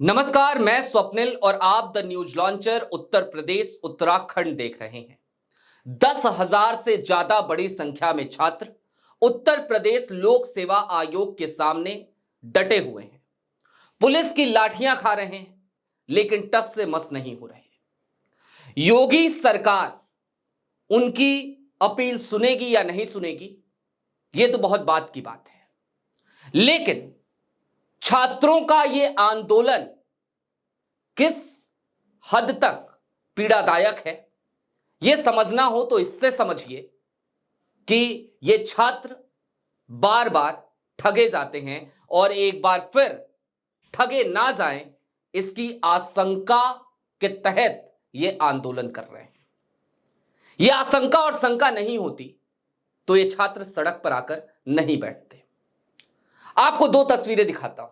नमस्कार, मैं स्वप्निल और आप the news launcher Uttar Pradesh Uttarakhand देख रहे हैं। 10,000 से ज्यादा बड़ी संख्या में छात्र उत्तर प्रदेश लोक सेवा आयोग के सामने डटे हुए हैं। पुलिस की लाठियां खा रहे हैं, लेकिन टस से मस नहीं हो रहे। योगी सरकार उनकी अपील सुनेगी या नहीं सुनेगी, यह तो बहुत बात की बात है। लेकिन छात्रों का यह आंदोलन किस हद तक पीड़ादायक है, यह समझना हो तो इससे समझिए कि ये छात्र बार बार ठगे जाते हैं और एक बार फिर ठगे ना जाएं, इसकी आशंका के तहत ये आंदोलन कर रहे हैं। यह आशंका और शंका नहीं होती तो ये छात्र सड़क पर आकर नहीं बैठते। आपको दो तस्वीरें दिखाता हूं।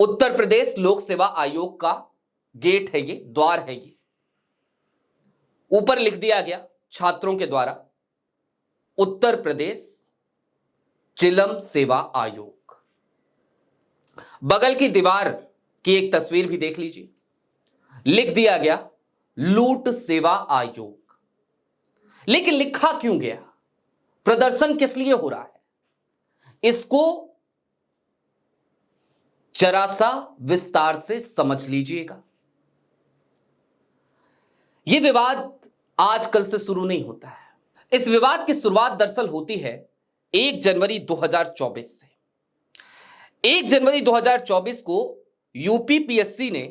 उत्तर प्रदेश लोक सेवा आयोग का गेट है, ये द्वार है। ये ऊपर लिख दिया गया छात्रों के द्वारा उत्तर प्रदेश चिलम सेवा आयोग। बगल की दीवार की एक तस्वीर भी देख लीजिए, लिख दिया गया लूट सेवा आयोग। लेकिन लिखा क्यों गया, प्रदर्शन किस लिए हो रहा है, इसको जरा सा विस्तार से समझ लीजिएगा। यह विवाद आजकल से शुरू नहीं होता है। इस विवाद की शुरुआत दरअसल होती है 1 जनवरी 2024 से। 1 जनवरी 2024 को यूपीपीएससी ने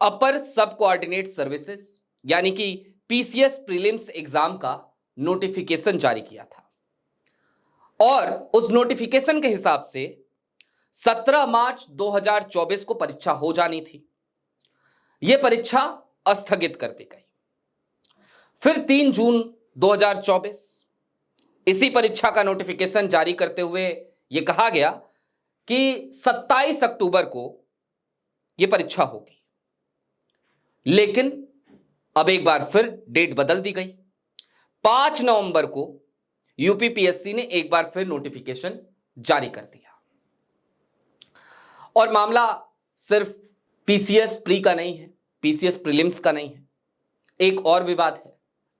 अपर सब कोऑर्डिनेट सर्विसेज यानी कि पीसीएस प्रीलिम्स एग्जाम का नोटिफिकेशन जारी किया था और उस नोटिफिकेशन के हिसाब से 17 मार्च 2024 को परीक्षा हो जानी थी। यह परीक्षा स्थगित कर दी गई। फिर 3 जून 2024 इसी परीक्षा का नोटिफिकेशन जारी करते हुए यह कहा गया कि 27 अक्टूबर को यह परीक्षा होगी। लेकिन अब एक बार फिर डेट बदल दी गई। 5 नवंबर को यूपीपीएससी ने एक बार फिर नोटिफिकेशन जारी कर दिया। और मामला सिर्फ पीसीएस प्री का नहीं है, पीसीएस प्रीलिम्स का नहीं है। एक और विवाद है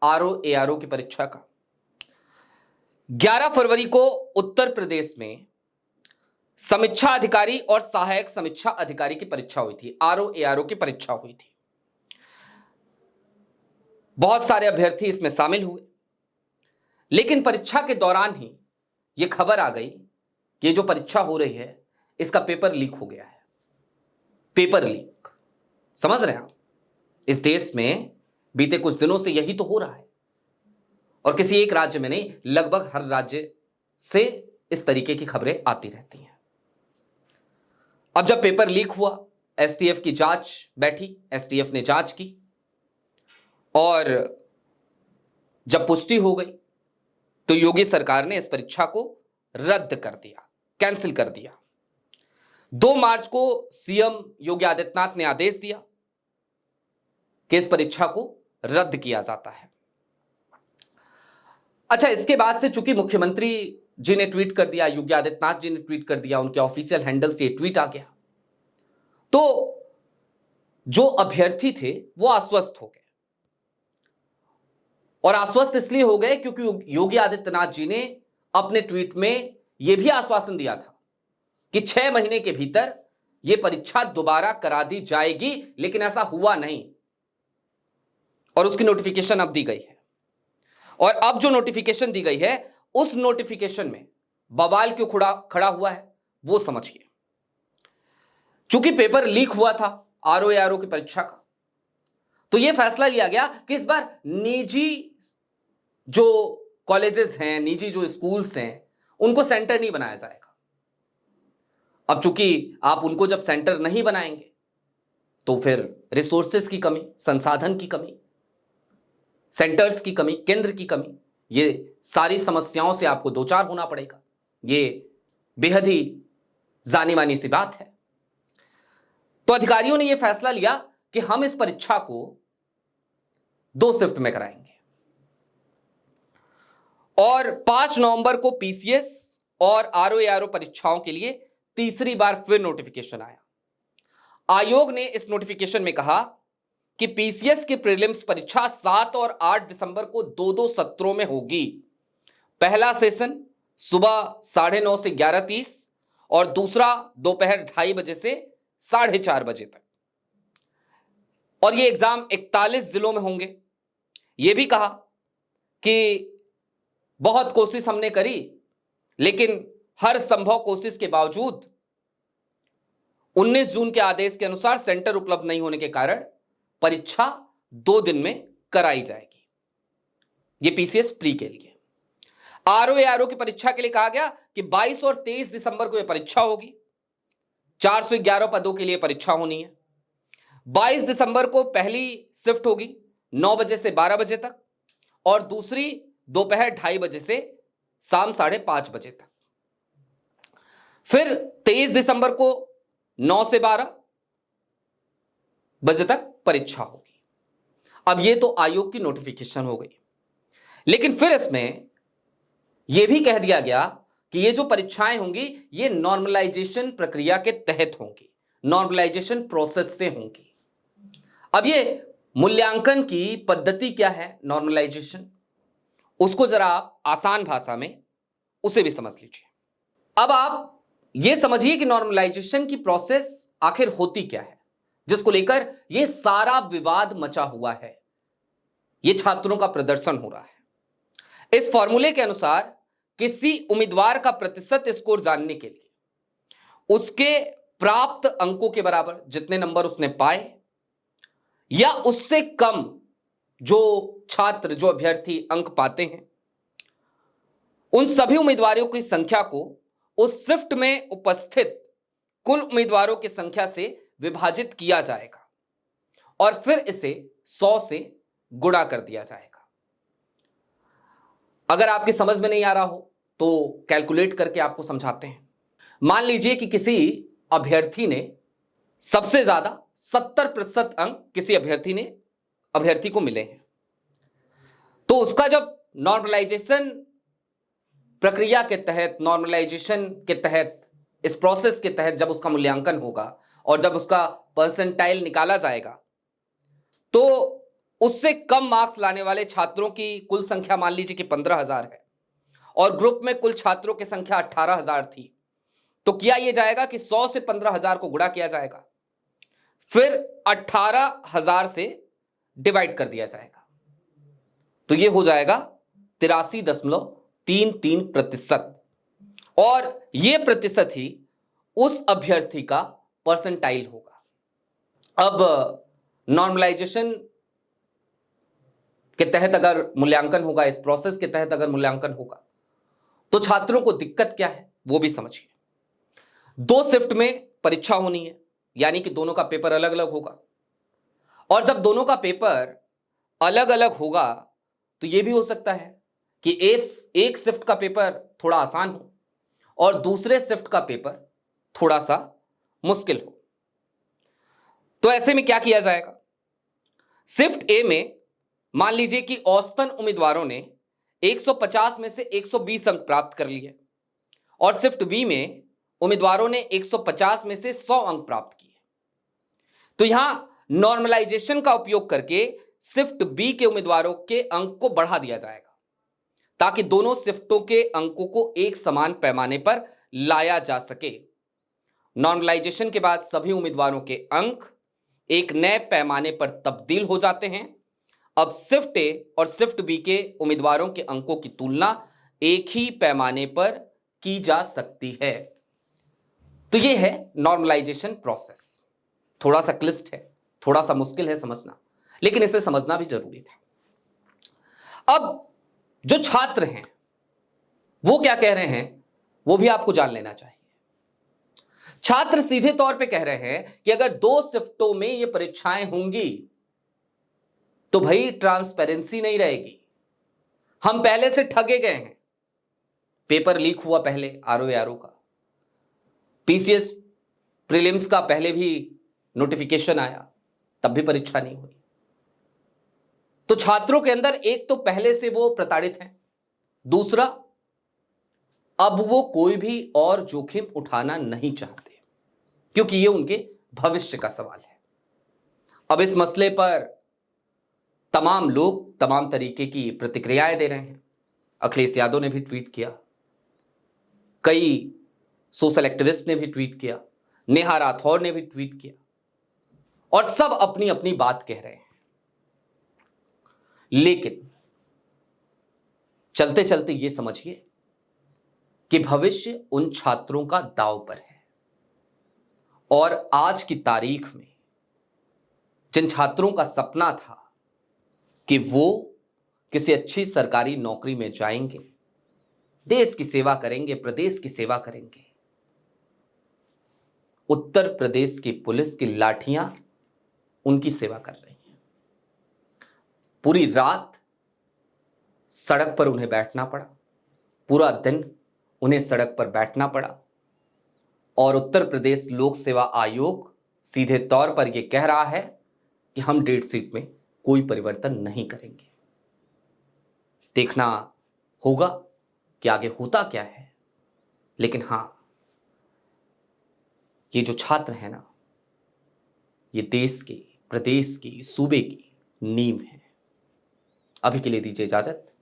आरओ एआरओ की परीक्षा का। 11 फरवरी को उत्तर प्रदेश में समीक्षा अधिकारी और सहायक समीक्षा अधिकारी की परीक्षा हुई थी, आरओ एआरओ की परीक्षा हुई थी। बहुत सारे अभ्यर्थी इसमें शामिल हुए, लेकिन परीक्षा के दौरान ही यह खबर आ गई कि ये जो परीक्षा हो रही है इसका पेपर लीक हो गया है। पेपर लीक, समझ रहे हैं आप? इस देश में बीते कुछ दिनों से यही तो हो रहा है और किसी एक राज्य में नहीं, लगभग हर राज्य से इस तरीके की खबरें आती रहती हैं। अब जब पेपर लीक हुआ, एसटीएफ की जांच बैठी, एसटीएफ ने जांच की और जब पुष्टि हो गई तो योगी सरकार ने इस परीक्षा को रद्द कर दिया, कैंसिल कर दिया। 2 मार्च को सीएम योगी आदित्यनाथ ने आदेश दिया कि इस परीक्षा को रद्द किया जाता है। अच्छा, इसके बाद से चूंकि मुख्यमंत्री जी ने ट्वीट कर दिया, योगी आदित्यनाथ जी ने ट्वीट कर दिया, उनके ऑफिशियल हैंडल से ट्वीट आ गया, तो जो अभ्यर्थी थे वो आश्वस्त हो गए। और आश्वस्त इसलिए हो गए क्योंकि योगी आदित्यनाथ जी ने अपने ट्वीट में यह भी आश्वासन दिया था कि 6 महीने के भीतर यह परीक्षा दोबारा करा दी जाएगी, लेकिन ऐसा हुआ नहीं और उसकी नोटिफिकेशन अब दी गई है। और अब जो नोटिफिकेशन दी गई है उस नोटिफिकेशन में बवाल क्यों खड़ा हुआ है वो समझिए। चूंकि पेपर लीक हुआ था आरओ एआरओ की परीक्षा का, तो यह फैसला लिया गया कि इस बार निजी जो कॉलेजेस हैं, निजी जो स्कूल्स हैं, उनको सेंटर नहीं बनाया जाएगा। अब चूंकि आप उनको जब सेंटर नहीं बनाएंगे तो फिर रिसोर्सेस की कमी, संसाधन की कमी, सेंटर्स की कमी, केंद्र की कमी, ये सारी समस्याओं से आपको दो चार होना पड़ेगा। ये बेहद ही जानी मानी सी बात है। तो अधिकारियों ने यह फैसला लिया कि हम इस परीक्षा को 2 शिफ्ट में कराएंगे और 5 नवंबर को पीसीएस और आरओ एआरओ परीक्षाओं के लिए तीसरी बार फिर नोटिफिकेशन आया। आयोग ने इस नोटिफिकेशन में कहा कि पीसीएस की प्रीलिम्स परीक्षा 7 और 8 दिसंबर को दो दो सत्रों में होगी। पहला सेशन सुबह 9:30 से 11:30 और दूसरा दोपहर 2:30 बजे से 4:30 बजे तक। और ये एग्जाम 41 जिलों में होंगे। यह भी कहा कि बहुत कोशिश हमने करी, लेकिन हर संभव कोशिश के बावजूद 19 जून के आदेश के अनुसार सेंटर उपलब्ध नहीं होने के कारण परीक्षा 2 दिन में कराई जाएगी। यह पीसीएस प्री के लिए। आरओ की परीक्षा के लिए कहा गया कि 22 और 23 दिसंबर को यह परीक्षा होगी। 411 पदों के लिए परीक्षा होनी है। 22 दिसंबर को पहली शिफ्ट होगी 9 बजे से 12 बजे तक और दूसरी दोपहर 2:30 बजे से शाम 5:30 बजे तक। फिर 23 दिसंबर को 9 से 12 बजे तक परीक्षा होगी। अब यह तो आयोग की नोटिफिकेशन हो गई, लेकिन फिर इसमें यह भी कह दिया गया कि ये जो परीक्षाएं होंगी ये नॉर्मलाइजेशन प्रक्रिया के तहत होंगी, नॉर्मलाइजेशन प्रोसेस से होंगी। अब ये मूल्यांकन की पद्धति क्या है, नॉर्मलाइजेशन, उसको जरा आप आसान भाषा में उसे भी समझ लीजिए। अब आप ये समझिए कि नॉर्मलाइजेशन की प्रोसेस आखिर होती क्या है, जिसको लेकर यह सारा विवाद मचा हुआ है, यह छात्रों का प्रदर्शन हो रहा है। इस फॉर्मूले के अनुसार किसी उम्मीदवार का प्रतिशत स्कोर जानने के लिए उसके प्राप्त अंकों के बराबर जितने नंबर उसने पाए या उससे कम जो छात्र, जो अभ्यर्थी अंक पाते हैं, उन सभी उम्मीदवारों की संख्या को उस शिफ्ट में उपस्थित कुल उम्मीदवारों की संख्या से विभाजित किया जाएगा और फिर इसे 100 से गुणा कर दिया जाएगा। अगर आपकी समझ में नहीं आ रहा हो तो कैलकुलेट करके आपको समझाते हैं। मान लीजिए कि किसी अभ्यर्थी ने सबसे ज्यादा 70% अंक किसी अभ्यर्थी को मिले हैं, तो उसका जब नॉर्मलाइजेशन प्रक्रिया के तहत, नॉर्मलाइजेशन के तहत, इस प्रोसेस के तहत जब उसका मूल्यांकन होगा और जब उसका परसेंटाइल निकाला जाएगा, तो उससे कम मार्क्स लाने वाले छात्रों की कुल संख्या मान लीजिए कि 15,000 है और ग्रुप में कुल छात्रों की संख्या 18,000 थी। तो किया यह जाएगा कि 100 से 15,000 को गुणा किया जाएगा, फिर 18,000 से डिवाइड कर दिया जाएगा, तो यह हो जाएगा 83.33% और यह प्रतिशत ही उस अभ्यर्थी का परसेंटाइल होगा। अब नॉर्मलाइजेशन के तहत अगर मूल्यांकन होगा, इस प्रोसेस के तहत अगर मूल्यांकन होगा, तो छात्रों को दिक्कत क्या है वो भी समझिए। 2 शिफ्ट में परीक्षा होनी है, यानी कि दोनों का पेपर अलग अलग होगा, और जब दोनों का पेपर अलग अलग होगा तो यह भी हो सकता है कि एक शिफ्ट का पेपर थोड़ा आसान हो और दूसरे शिफ्ट का पेपर थोड़ा सा मुश्किल हो। तो ऐसे में क्या किया जाएगा? शिफ्ट ए में मान लीजिए कि औसतन उम्मीदवारों ने 150 में से 120 अंक प्राप्त कर लिए और शिफ्ट बी में उम्मीदवारों ने 150 में से 100 अंक प्राप्त किए। तो यहां नॉर्मलाइजेशन का उपयोग करके शिफ्ट बी के उम्मीदवारों के अंक को बढ़ा दिया जाएगा ताकि दोनों शिफ्टों के अंकों को एक समान पैमाने पर लाया जा सके। नॉर्मलाइजेशन के बाद सभी उम्मीदवारों के अंक एक नए पैमाने पर तब्दील हो जाते हैं। अब शिफ्ट ए और शिफ्ट बी के उम्मीदवारों के अंकों की तुलना एक ही पैमाने पर की जा सकती है। तो यह है नॉर्मलाइजेशन प्रोसेस। थोड़ा सा क्लिष्ट है, थोड़ा सा मुश्किल है समझना, लेकिन इसे समझना भी जरूरी था। अब जो छात्र हैं वो क्या कह रहे हैं वो भी आपको जान लेना चाहिए। छात्र सीधे तौर पे कह रहे हैं कि अगर 2 शिफ्टों में ये परीक्षाएं होंगी तो भाई ट्रांसपेरेंसी नहीं रहेगी, हम पहले से ठगे गए हैं। पेपर लीक हुआ पहले आरओ का, पीसीएस प्रीलिम्स का पहले भी नोटिफिकेशन आया, तब भी परीक्षा नहीं हुई। तो छात्रों के अंदर एक तो पहले से वो प्रताड़ित हैं, दूसरा अब वो कोई भी और जोखिम उठाना नहीं चाहते क्योंकि ये उनके भविष्य का सवाल है। अब इस मसले पर तमाम लोग तमाम तरीके की प्रतिक्रियाएं दे रहे हैं। अखिलेश यादव ने भी ट्वीट किया, कई सोशल एक्टिविस्ट ने भी ट्वीट किया, नेहा राठौर ने भी ट्वीट किया, और सब अपनी अपनी बात कह रहे हैं। लेकिन चलते चलते यह समझिए कि भविष्य उन छात्रों का दांव पर है। और आज की तारीख में जिन छात्रों का सपना था कि वो किसी अच्छी सरकारी नौकरी में जाएंगे, देश की सेवा करेंगे, प्रदेश की सेवा करेंगे, उत्तर प्रदेश की पुलिस की लाठियां उनकी सेवा कर रही हैं। पूरी रात सड़क पर उन्हें बैठना पड़ा, पूरा दिन उन्हें सड़क पर बैठना पड़ा, और उत्तर प्रदेश लोक सेवा आयोग सीधे तौर पर यह कह रहा है कि हम डेट शीट में कोई परिवर्तन नहीं करेंगे। देखना होगा कि आगे होता क्या है। लेकिन हां, ये जो छात्र हैं ना, ये देश की, प्रदेश की, सूबे की नींव है। अभी के लिए दीजिए इजाजत।